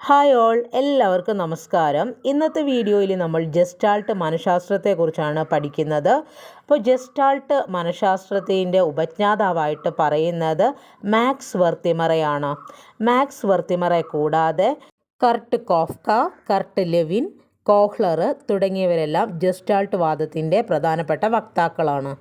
Hi all, എല്ലാവർക്കും നമസ്കാരം. ഇന്നത്തെ വീഡിയോയിൽ നമ്മൾ ജസ്റ്റാൾട്ട് മനഃശാസ്ത്രത്തെക്കുറിച്ചാണ് പഠിക്കുന്നത്. അപ്പോൾ ജസ്റ്റാൾട്ട് മനഃശാസ്ത്രത്തിൻ്റെ ഉപജ്ഞാതാവായിട്ട് പറയുന്നത് മാക്സ് വെർത്തിമറയാണ്. മാക്സ് വെർത്തിമറെ കൂടാതെ Kurt Koffka, Kurt Lewin, Köhler തുടങ്ങിയവരെല്ലാം ജസ്റ്റാൾട്ട് വാദത്തിൻ്റെ പ്രധാനപ്പെട്ട വക്താക്കളാണ്.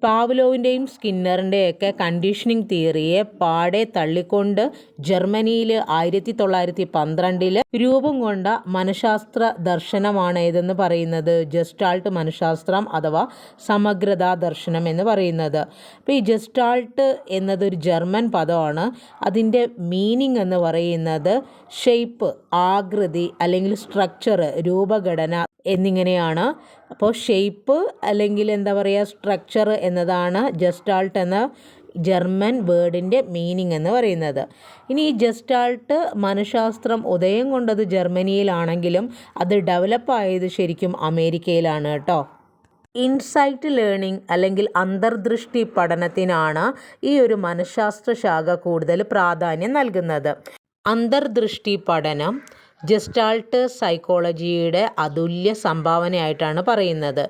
പാവ്ലോവിൻ്റെയും സ്കിന്നറിൻ്റെയൊക്കെ കണ്ടീഷനിങ് തിയറിയെ പാടെ തള്ളിക്കൊണ്ട് ജർമ്മനിയിൽ 1912 രൂപം കൊണ്ട മനഃശാസ്ത്ര ദർശനമാണ് ഏതെന്ന് പറയുന്നത് ജസ്റ്റാൾട്ട് മനഃശാസ്ത്രം അഥവാ സമഗ്രതാ ദർശനം എന്ന് പറയുന്നത്. അപ്പോൾ ഈ ജസ്റ്റാൾട്ട് എന്നതൊരു ജർമ്മൻ പദമാണ്. അതിൻ്റെ മീനിങ് എന്ന് പറയുന്നത് ഷേപ്പ്, ആകൃതി അല്ലെങ്കിൽ സ്ട്രക്ചർ, രൂപഘടന എന്നിങ്ങനെയാണ്. അപ്പോൾ ഷേപ്പ് അല്ലെങ്കിൽ എന്താ പറയുക സ്ട്രക്ചർ എന്നതാണ് ജസ്റ്റാൾട്ട് എന്ന ജർമ്മൻ വേർഡിൻ്റെ മീനിങ് എന്ന് പറയുന്നത്. ഇനി ഈ ജസ്റ്റാൾട്ട് മനഃശാസ്ത്രം ഉദയം കൊണ്ടത് ജർമ്മനിയിലാണെങ്കിലും അത് ഡെവലപ്പായത് ശരിക്കും അമേരിക്കയിലാണ് കേട്ടോ. ഇൻസൈറ്റ് ലേണിംഗ് അല്ലെങ്കിൽ അന്തർദൃഷ്ടി പഠനത്തിനാണ് ഈ ഒരു മനഃശാസ്ത്ര ശാഖ കൂടുതൽ പ്രാധാന്യം നൽകുന്നത്. അന്തർദൃഷ്ടി പഠനം ജസ്റ്റാൾട്ട് സൈക്കോളജിയുടെ അതുല്യ സംഭാവനയായിട്ടാണ് പറയുന്നത്.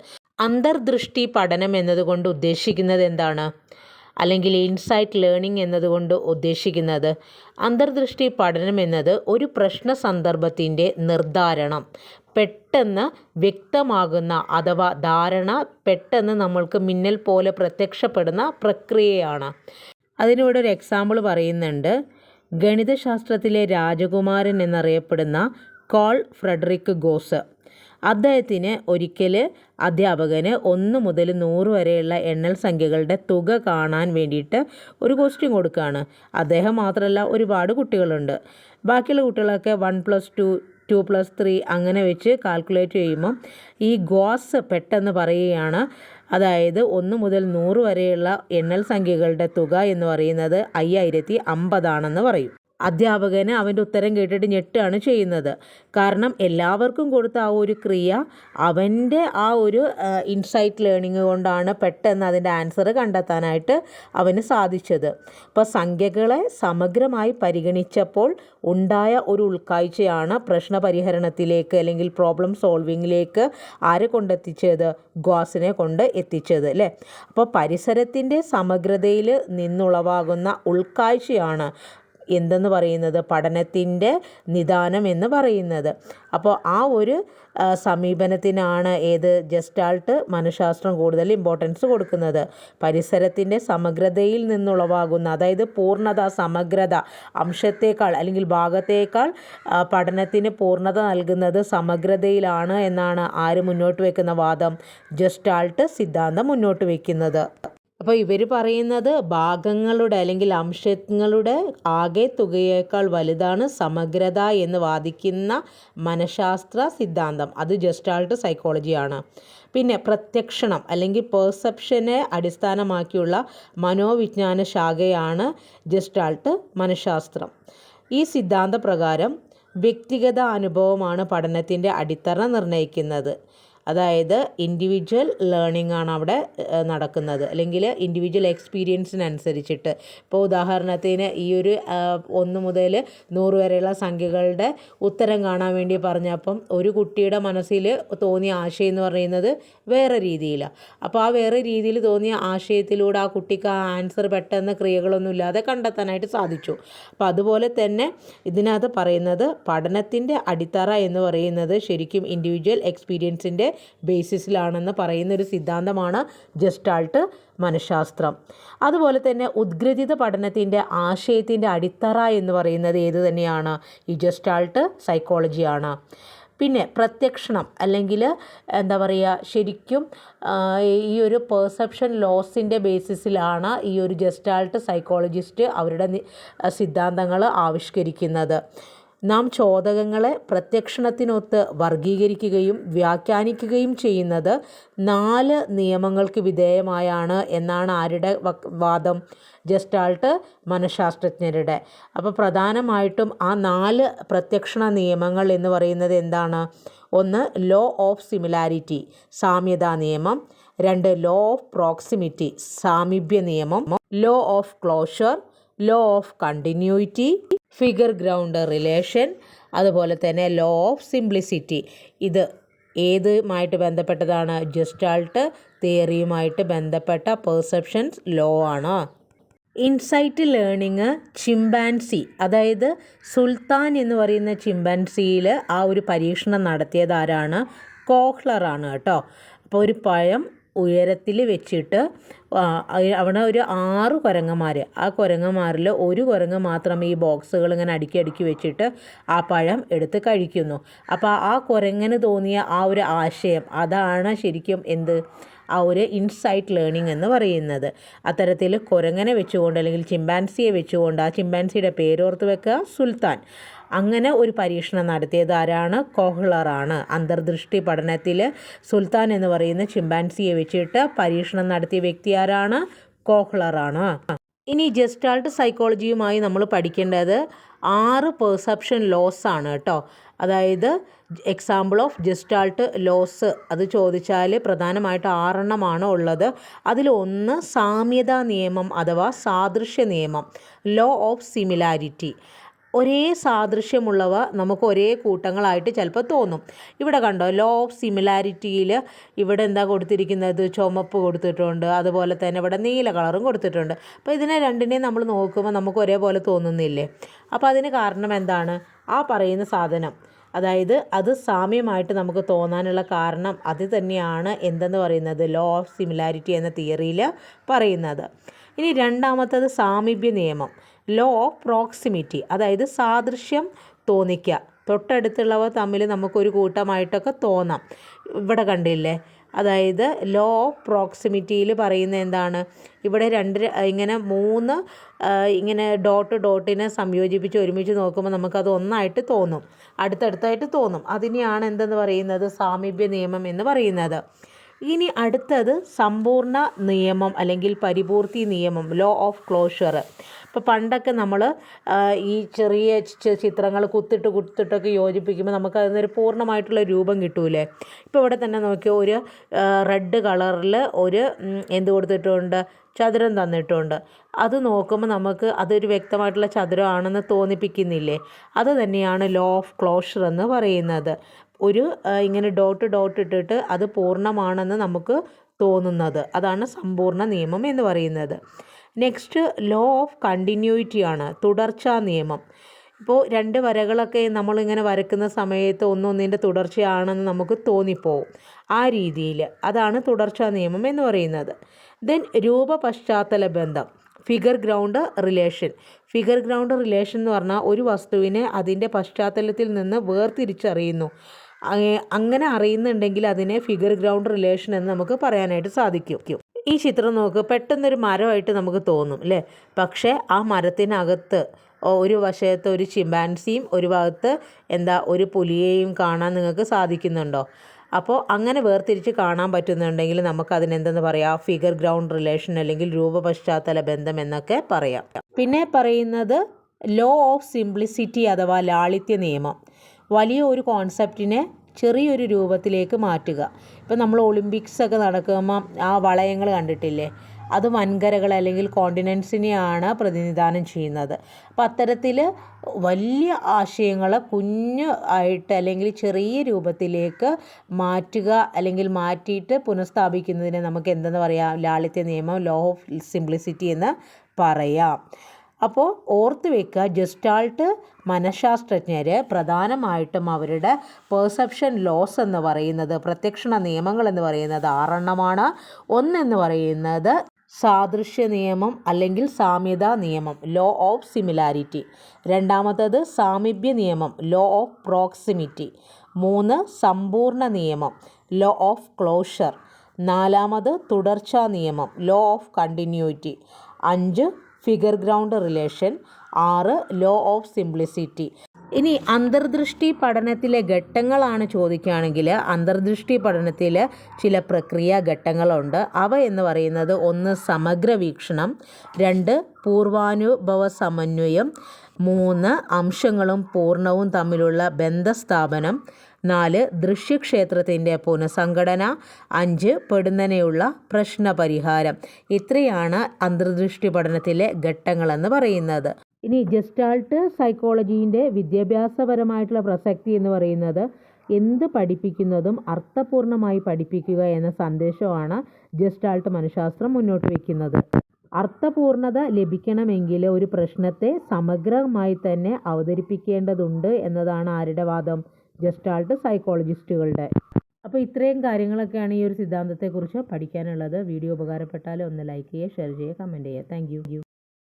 അന്തർദൃഷ്ടി പഠനം എന്നതുകൊണ്ട് ഉദ്ദേശിക്കുന്നത് എന്താണ്? അല്ലെങ്കിൽ ഇൻസൈറ്റ് ലേണിംഗ് എന്നതുകൊണ്ട് ഉദ്ദേശിക്കുന്നത് അന്തർദൃഷ്ടി പഠനം എന്നത് ഒരു പ്രശ്ന സന്ദർഭത്തിൻ്റെ നിർദ്ധാരണം പെട്ടെന്ന് വ്യക്തമാകുന്ന അഥവാ ധാരണ പെട്ടെന്ന് നമ്മൾക്ക് മിന്നൽ പോലെ പ്രത്യക്ഷപ്പെടുന്ന പ്രക്രിയയാണ്. അതിനിവിടെ ഒരു എക്സാമ്പിൾ പറയുന്നുണ്ട്. ഗണിതശാസ്ത്രത്തിലെ രാജകുമാരൻ എന്നറിയപ്പെടുന്ന കോൾ ഫ്രെഡറിക് ഗോസ്, അദ്ദേഹത്തിന് ഒരിക്കൽ അധ്യാപകന് 1 മുതൽ 100 വരെയുള്ള എണ്ണൽ സംഖ്യകളുടെ തുക കാണാൻ വേണ്ടിയിട്ട് ഒരു ക്വസ്റ്റ്യൻ കൊടുക്കുകയാണ്. അദ്ദേഹം മാത്രമല്ല, ഒരുപാട് കുട്ടികളുണ്ട്. ബാക്കിയുള്ള കുട്ടികളൊക്കെ 1+2, 2+3 അങ്ങനെ വെച്ച് കാൽക്കുലേറ്റ് ചെയ്യുമ്പം ഈ ഗോസ് പെട്ടെന്ന് പറയുകയാണ്, അതായത് 1 മുതൽ 100 വരെയുള്ള എണ്ണൽ സംഖ്യകളുടെ തുക എന്ന് പറയുന്നത് 5050 ആണെന്ന് പറയും. അധ്യാപകന് അവൻ്റെ ഉത്തരം കേട്ടിട്ട് ഞെട്ടുകയാണ് ചെയ്യുന്നത്. കാരണം എല്ലാവർക്കും കൊടുത്ത ആ ഒരു ക്രിയ അവൻ്റെ ആ ഒരു ഇൻസൈറ്റ് ലേണിംഗ് കൊണ്ടാണ് പെട്ടെന്ന് അതിൻ്റെ ആൻസർ കണ്ടെത്താനായിട്ട് അവന് സാധിച്ചത്. അപ്പോൾ സംഖ്യകളെ സമഗ്രമായി പരിഗണിച്ചപ്പോൾ ഉണ്ടായ ഒരു ഉൾക്കാഴ്ചയാണ് പ്രശ്നപരിഹരണത്തിലേക്ക് അല്ലെങ്കിൽ പ്രോബ്ലം സോൾവിങ്ങിലേക്ക് ആരെ കൊണ്ടെത്തിച്ചത്? ഗോസിനെ കൊണ്ട് എത്തിച്ചത് അല്ലേ. അപ്പോൾ പരിസരത്തിൻ്റെ സമഗ്രതയിൽ നിന്നുളവാകുന്ന ഉൾക്കാഴ്ചയാണ് എന്തെന്ന് പറയുന്നത്? പഠനത്തിൻ്റെ നിദാനം എന്ന് പറയുന്നത്. അപ്പോൾ ആ ഒരു സമീപനത്തിനാണ് ഏത് ജസ്റ്റാൾട്ട് മനഃശാസ്ത്രം കൂടുതൽ ഇമ്പോർട്ടൻസ് കൊടുക്കുന്നത്. പരിസരത്തിൻ്റെ സമഗ്രതയിൽ നിന്നുളവാകുന്ന, അതായത് പൂർണ്ണത, സമഗ്രത, അംശത്തേക്കാൾ അല്ലെങ്കിൽ ഭാഗത്തേക്കാൾ പഠനത്തിന് പൂർണ്ണത നൽകുന്നത് സമഗ്രതയിലാണ് എന്നാണ് ആര് മുന്നോട്ട് വയ്ക്കുന്ന വാദം? ജസ്റ്റാൾട്ട് സിദ്ധാന്തം മുന്നോട്ട് വയ്ക്കുന്നത്. അപ്പോൾ ഇവർ പറയുന്നത് ഭാഗങ്ങളുടെ അല്ലെങ്കിൽ അംശങ്ങളുടെ ആകെ തുകയേക്കാൾ വലുതാണ് സമഗ്രത എന്ന് വാദിക്കുന്ന മനഃശാസ്ത്ര സിദ്ധാന്തം, അത് ജസ്റ്റാൾട്ട് സൈക്കോളജിയാണ്. പിന്നെ പ്രത്യക്ഷണം അല്ലെങ്കിൽ പെർസെപ്ഷനെ അടിസ്ഥാനമാക്കിയുള്ള മനോവിജ്ഞാന ശാഖയാണ് ജസ്റ്റാൾട്ട് മനഃശാസ്ത്രം. ഈ സിദ്ധാന്ത പ്രകാരം വ്യക്തിഗത അനുഭവമാണ് പഠനത്തിൻ്റെ അടിത്തറ നിർണ്ണയിക്കുന്നത്. അതായത് ഇൻഡിവിജ്വൽ ലേണിംഗ് ആണ് അവിടെ നടക്കുന്നത്, അല്ലെങ്കിൽ ഇൻഡിവിജ്വൽ എക്സ്പീരിയൻസിനനുസരിച്ചിട്ട്. ഇപ്പോൾ ഉദാഹരണത്തിന് ഈ ഒരു 1 മുതൽ 100 വരെയുള്ള സംഖ്യകളുടെ ഉത്തരം കാണാൻ വേണ്ടി പറഞ്ഞപ്പം ഒരു കുട്ടിയുടെ മനസ്സിൽ തോന്നിയ ആശയം എന്ന് പറയുന്നത് വേറെ രീതിയിലാണ്. അപ്പോൾ ആ വേറെ രീതിയിൽ തോന്നിയ ആശയത്തിലൂടെ ആ കുട്ടിക്ക് ആ ആൻസർ പെട്ടെന്ന് ക്രിയകളൊന്നും ഇല്ലാതെ കണ്ടെത്താനായിട്ട് സാധിച്ചു. അപ്പോൾ അതുപോലെ തന്നെ ഇതിനകത്ത് പറയുന്നത് പഠനത്തിൻ്റെ അടിത്തറ എന്ന് പറയുന്നത് ശരിക്കും ഇൻഡിവിജ്വൽ എക്സ്പീരിയൻസിൻ്റെ ബേസിസിലാണെന്ന് പറയുന്നൊരു സിദ്ധാന്തമാണ് ജസ്റ്റാൾട്ട് മനഃശാസ്ത്രം. അതുപോലെ തന്നെ ഉദ്ഗ്രഥിത പഠനത്തിൻ്റെ ആശയത്തിൻ്റെ അടിത്തറ എന്ന് പറയുന്നത് ഏത് തന്നെയാണ്? ഈ ജസ്റ്റാൾട്ട് സൈക്കോളജിയാണ്. പിന്നെ പ്രത്യക്ഷണം അല്ലെങ്കിൽ എന്താ പറയുക, ശരിക്കും ഈ ഒരു പെർസെപ്ഷൻ ലോസിൻ്റെ ബേസിസിലാണ് ഈ ഒരു ജസ്റ്റാൾട്ട് സൈക്കോളജിസ്റ്റ് അവരുടെ സിദ്ധാന്തങ്ങൾ ആവിഷ്കരിക്കുന്നത്. നാം ചോദകങ്ങളെ പ്രത്യക്ഷണത്തിനൊത്ത് വർഗീകരിക്കുകയും വ്യാഖ്യാനിക്കുകയും ചെയ്യുന്നത് 4 നിയമങ്ങൾക്ക് വിധേയമായാണ് എന്നാണ് ആരുടെ വാദം? ജസ്റ്റാൾട്ട് മനഃശാസ്ത്രജ്ഞരുടെ. അപ്പോൾ പ്രധാനമായിട്ടും ആ 4 പ്രത്യക്ഷണ നിയമങ്ങൾ എന്ന് പറയുന്നത് എന്താണ്? 1 ലോ ഓഫ് സിമിലാരിറ്റി, സാമ്യതാ നിയമം. 2 ലോ ഓഫ് പ്രോക്സിമിറ്റി, സാമീപ്യ നിയമം. Law of closure, law of continuity, figure ground relation, അതുപോലെ തന്നെ ലോ ഓഫ് സിംപ്ലിസിറ്റി. ഇത് ഏതുമായിട്ട് ബന്ധപ്പെട്ടതാണ്? ജസ്റ്റാൾട്ട് തിയറിയുമായിട്ട് ബന്ധപ്പെട്ട പെർസെപ്ഷൻസ് ലോ ആണ്. ഇൻസൈറ്റ് ലേണിങ് ചിമ്പാൻസി, അതായത് സുൽത്താൻ എന്ന് പറയുന്ന ചിമ്പാൻസിയിൽ ആ ഒരു പരീക്ഷണം നടത്തിയത് ആരാണ്? കോഹ്ലറാണ് കേട്ടോ. അപ്പോൾ ഒരു പഴം ഉയരത്തിൽ വെച്ചിട്ട് അവിടെ ഒരു 6 കുരങ്ങന്മാർ, ആ കുരങ്ങന്മാരിൽ ഒരു കുരങ്ങ് മാത്രം ഈ ബോക്സുകൾ ഇങ്ങനെ അടുക്കി വെച്ചിട്ട് ആ പഴം എടുത്ത് കഴിക്കുന്നു. അപ്പോൾ ആ കുരങ്ങന് തോന്നിയ ആ ഒരു ആശയം, അതാണ് ശരിക്കും എന്ത്, ആ ഒരു ഇൻസൈറ്റ് ലേണിംഗ് എന്ന് പറയുന്നത്. അത്തരത്തിൽ കുരങ്ങനെ വെച്ചുകൊണ്ട് അല്ലെങ്കിൽ ചിമ്പാൻസിയെ വെച്ചുകൊണ്ട്, ആ ചിമ്പാൻസിയുടെ പേരോർത്ത് വെക്കുക സുൽത്താൻ. അങ്ങനെ ഒരു പരീക്ഷണം നടത്തിയത് ആരാണ്? കോഹ്ലറാണ്. അന്തർദൃഷ്ടി പഠനത്തിൽ സുൽത്താൻ എന്ന് പറയുന്ന ചിമ്പാൻസിയെ വെച്ചിട്ട് പരീക്ഷണം നടത്തിയ വ്യക്തി ആരാണ്? കോഹ്ലറാണ്. ഇനി ജസ്റ്റാൾട്ട് സൈക്കോളജിയുമായി നമ്മൾ പഠിക്കേണ്ടത് 6 പെർസെപ്ഷൻ ലോസ് ആണ് കേട്ടോ. അതായത് എക്സാമ്പിൾ ഓഫ് ജസ്റ്റാൾട്ട് ലോസ് അത് ചോദിച്ചാൽ പ്രധാനമായിട്ട് 6 എണ്ണമാണ് ഉള്ളത്. അതിലൊന്ന് സാമ്യതാ നിയമം അഥവാ സാദൃശ്യ നിയമം, ലോ ഓഫ് സിമിലാരിറ്റി. ഒരേ സാദൃശ്യമുള്ളവ നമുക്ക് ഒരേ കൂട്ടങ്ങളായിട്ട് ചിലപ്പോൾ തോന്നും. ഇവിടെ കണ്ടോ, ലോ ഓഫ് സിമിലാരിറ്റിയിൽ ഇവിടെ എന്താ കൊടുത്തിരിക്കുന്നത്? ചുമപ്പ് കൊടുത്തിട്ടുണ്ട്, അതുപോലെ തന്നെ ഇവിടെ നീല കളറും കൊടുത്തിട്ടുണ്ട്. അപ്പോൾ ഇതിനെ രണ്ടിനെയും നമ്മൾ നോക്കുമ്പോൾ നമുക്ക് ഒരേപോലെ തോന്നുന്നില്ലേ? അപ്പോൾ അതിന് കാരണം എന്താണ്? ആ പറയുന്ന സാധനം, അതായത് അത് സാമ്യമായിട്ട് നമുക്ക് തോന്നാനുള്ള കാരണം അത് തന്നെയാണ് എന്തെന്ന് പറയുന്നത്? ലോ ഓഫ് സിമിലാരിറ്റി എന്ന തിയറിയിൽ പറയുന്നത്. ഇനി രണ്ടാമത്തത് സാമീപ്യ നിയമം, ലോ ഓഫ് പ്രോക്സിമിറ്റി. അതായത് സാദൃശ്യം തോന്നിക്കുക, തൊട്ടടുത്തുള്ളവ തമ്മിൽ നമുക്കൊരു കൂട്ടമായിട്ടൊക്കെ തോന്നാം. ഇവിടെ കണ്ടില്ലേ? അതായത് ലോ ഓഫ് പ്രോക്സിമിറ്റിയിൽ പറയുന്നത് എന്താണ്? ഇവിടെ ഇങ്ങനെ 3 ഇങ്ങനെ ഡോട്ടിനെ സംയോജിപ്പിച്ച് ഒരുമിച്ച് നോക്കുമ്പോൾ നമുക്കത് ഒന്നായിട്ട് തോന്നും, അടുത്തടുത്തായിട്ട് തോന്നും. അതിനെയാണ് എന്തെന്ന് പറയുന്നത്? സാമീപ്യ നിയമം എന്ന് പറയുന്നത്. ഇനി അടുത്തത് സമ്പൂർണ്ണ നിയമം അല്ലെങ്കിൽ പരിപൂർത്തി നിയമം, ലോ ഓഫ് ക്ലോഷർ. ഇപ്പോൾ പണ്ടൊക്കെ നമ്മൾ ഈ ചെറിയ ചിത്രങ്ങൾ കുത്തിട്ടൊക്കെ യോജിപ്പിക്കുമ്പോൾ നമുക്ക് അതിനൊരു പൂർണ്ണമായിട്ടുള്ള രൂപം കിട്ടൂലേ? ഇപ്പോൾ ഇവിടെ തന്നെ നോക്കിയോ, ഒരു റെഡ് കളറിൽ ഒരു എന്ത് കൊടുത്തിട്ടുണ്ട്? ചതുരം തന്നിട്ടുണ്ട്. അത് നോക്കുമ്പോൾ നമുക്ക് അതൊരു വ്യക്തമായിട്ടുള്ള ചതുരമാണെന്ന് തോന്നിപ്പിക്കുന്നില്ലേ? അത് തന്നെയാണ് ലോ ഓഫ് ക്ലോഷർ എന്ന് പറയുന്നത്. ഒരു ഇങ്ങനെ ഡോട്ട് ഇട്ടിട്ട് അത് പൂർണ്ണമാണെന്ന് നമുക്ക് തോന്നുന്നത്, അതാണ് സമ്പൂർണ്ണ നിയമം എന്ന് പറയുന്നത്. നെക്സ്റ്റ് ലോ ഓഫ് കണ്ടിന്യൂയിറ്റിയാണ്, തുടർച്ചാ നിയമം. ഇപ്പോൾ 2 വരകളൊക്കെ നമ്മളിങ്ങനെ വരയ്ക്കുന്ന സമയത്ത് ഒന്നൊന്നിൻ്റെ തുടർച്ചയാണെന്ന് നമുക്ക് തോന്നിപ്പോവും. ആ രീതിയിൽ അതാണ് തുടർച്ചാ നിയമം എന്ന് പറയുന്നത്. ദെൻ രൂപപശ്ചാത്തല ബന്ധം, figure ground relation. Figure ground relation എന്ന് പറഞ്ഞാൽ ഒരു വസ്തുവിനെ അതിൻ്റെ പശ്ചാത്തലത്തിൽ നിന്ന് വേർതിരിച്ചറിയുന്നു. അങ്ങനെ അറിയുന്നുണ്ടെങ്കിൽ അതിനെ ഫിഗർ ഗ്രൗണ്ട് റിലേഷൻ എന്ന് നമുക്ക് പറയാനായിട്ട് സാധിക്കും. ഈ ചിത്രം നോക്ക്, പെട്ടെന്നൊരു മരമായിട്ട് നമുക്ക് തോന്നും അല്ലേ? പക്ഷേ ആ മരത്തിനകത്ത് ഒരു വശത്ത് ഒരു ചിമ്പാൻസിയും ഒരു ഭാഗത്ത് ഒരു പുലിയെയും കാണാൻ നിങ്ങൾക്ക് സാധിക്കുന്നുണ്ടോ? അപ്പോൾ അങ്ങനെ വേർതിരിച്ച് കാണാൻ പറ്റുന്നുണ്ടെങ്കിൽ നമുക്കതിനെന്തെന്ന് പറയാം? ഫിഗർ ഗ്രൗണ്ട് റിലേഷൻ അല്ലെങ്കിൽ രൂപപശ്ചാത്തല ബന്ധം എന്നൊക്കെ പറയാം. പിന്നെ പറയുന്നത് ലോ ഓഫ് സിംപ്ലിസിറ്റി അഥവാ ലാളിത്യ നിയമം. വലിയ ഒരു കോൺസെപ്റ്റിനെ ചെറിയൊരു രൂപത്തിലേക്ക് മാറ്റുക. ഇപ്പം നമ്മൾ ഒളിമ്പിക്സൊക്കെ നടക്കുമ്പോൾ ആ വളയങ്ങൾ കണ്ടിട്ടില്ലേ? അത് വൻകരകൾ അല്ലെങ്കിൽ കോണ്ടിനെൻസിനെയാണ് പ്രതിനിധാനം ചെയ്യുന്നത്. അപ്പോൾ അത്തരത്തിൽ വലിയ ആശയങ്ങൾ കുഞ്ഞു ആയിട്ട് അല്ലെങ്കിൽ ചെറിയ രൂപത്തിലേക്ക് മാറ്റുക അല്ലെങ്കിൽ മാറ്റിയിട്ട് പുനഃസ്ഥാപിക്കുന്നതിനെ നമുക്ക് എന്തെന്ന് പറയാം? ലാളിത്യ നിയമം, ലോ ഓഫ് സിംപ്ലിസിറ്റി എന്ന് പറയാം. അപ്പോൾ ഓർത്ത് വെക്കുക, ജസ്റ്റാൾട്ട് മനഃശാസ്ത്രജ്ഞർ പ്രധാനമായിട്ടും അവരുടെ പെർസെപ്ഷൻ ലോസ് എന്ന് പറയുന്നത്, പ്രത്യക്ഷണ നിയമങ്ങൾ എന്ന് പറയുന്നത് 6 എണ്ണമാണ്. ഒന്നെന്ന് പറയുന്നത് സാദൃശ്യ നിയമം അല്ലെങ്കിൽ സാമ്യതാ നിയമം, ലോ ഓഫ് സിമിലാരിറ്റി. രണ്ടാമത്തത് സാമീപ്യ നിയമം, ലോ ഓഫ് പ്രോക്സിമിറ്റി. 3 സമ്പൂർണ്ണ നിയമം, ലോ ഓഫ് ക്ലോഷർ. 4 തുടർച്ചാ നിയമം, law of continuity. 5 figure ground relation. 6 law of simplicity. ഇനി അന്തർദൃഷ്ടി പഠനത്തിലെ ഘട്ടങ്ങളാണ് ചോദിക്കുകയാണെങ്കിൽ, അന്തർദൃഷ്ടി പഠനത്തിൽ ചില പ്രക്രിയാ ഘട്ടങ്ങളുണ്ട്. അവ എന്ന് പറയുന്നത് 1 സമഗ്ര വീക്ഷണം, 2 പൂർവാനുഭവ സമന്വയം, 3 അംശങ്ങളും പൂർണ്ണവും തമ്മിലുള്ള ബന്ധസ്ഥാപനം, 4 ദൃശ്യക്ഷേത്രത്തിൻ്റെ പുനഃസംഘടന, 5 പെടുന്നതിനുള്ള പ്രശ്നപരിഹാരം. ഇത്രയാണ് അന്തർദൃഷ്ടി പഠനത്തിലെ ഘട്ടങ്ങളെന്ന് പറയുന്നത്. ഇനി ജസ്റ്റാൾട്ട് സൈക്കോളജീൻ്റെ വിദ്യാഭ്യാസപരമായിട്ടുള്ള പ്രസക്തി എന്ന് പറയുന്നത് എന്ത് പഠിപ്പിക്കുന്നതും അർത്ഥപൂർണ്ണമായി പഠിപ്പിക്കുക എന്ന സന്ദേശമാണ് ജസ്റ്റാൾട്ട് മനഃശാസ്ത്രം മുന്നോട്ട് വയ്ക്കുന്നത്. അർത്ഥപൂർണത ലഭിക്കണമെങ്കിൽ ഒരു പ്രശ്നത്തെ സമഗ്രമായി തന്നെ അവതരിപ്പിക്കേണ്ടതുണ്ട് എന്നതാണ് ആരുടെ വാദം? ജസ്റ്റാൾട്ട് സൈക്കോളജിസ്റ്റുകളുടെ. അപ്പോൾ ഇത്രയും കാര്യങ്ങളൊക്കെയാണ് ഈ ഒരു സിദ്ധാന്തത്തെക്കുറിച്ച് പഠിക്കാനുള്ളത്. വീഡിയോ ഉപകാരപ്പെട്ടാൽ ഒന്ന് ലൈക്ക് ചെയ്യുക, ഷെയർ ചെയ്യുക, കമൻറ്റ് ചെയ്യുക. Thank you.